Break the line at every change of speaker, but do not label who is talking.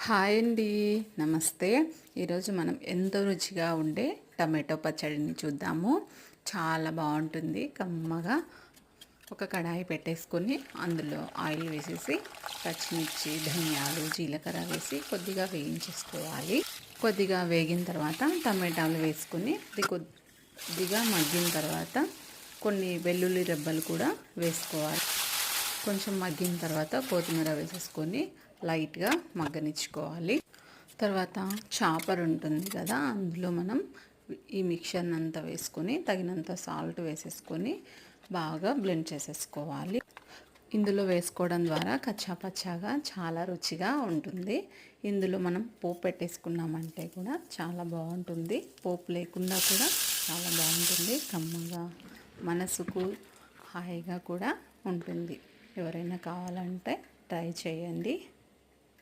Hi అండి, నమస్తే. ఈరోజు మనం ఎంతో రుచిగా ఉండే టమాటో పచ్చడిని చూద్దాము. చాలా బాగుంటుంది, కమ్మగా. ఒక కడాయి పెట్టేసుకొని అందులో ఆయిల్ వేసేసి పచ్చిమిర్చి, ధనియాలు, జీలకర్ర వేసి కొద్దిగా వేయించేసుకోవాలి. కొద్దిగా వేగిన తర్వాత టమాటాలు వేసుకొని అది కొద్దిగా మగ్గిన తర్వాత కొన్ని వెల్లుల్లి రెబ్బలు కూడా వేసుకోవాలి. కొంచెం మగ్గిన తర్వాత కొత్తిమీర వేసేసుకొని లైట్గా మగ్గనిచ్చుకోవాలి. తర్వాత చాపర్ ఉంటుంది కదా, అందులో మనం ఈ మిక్చర్ని అంతా వేసుకొని తగినంత సాల్ట్ వేసేసుకొని బాగా బ్లెండ్ చేసేసుకోవాలి. ఇందులో వేసుకోవడం ద్వారా కచ్చాపచ్చాగా చాలా రుచిగా ఉంటుంది. ఇందులో మనం పోపు పెట్టేసుకున్నామంటే కూడా చాలా బాగుంటుంది. పోపు లేకుండా కూడా చాలా బాగుంటుంది, కమ్మగా, మనసుకు హాయిగా కూడా ఉంటుంది. ఎవరైనా కావాలంటే ట్రై చేయండి.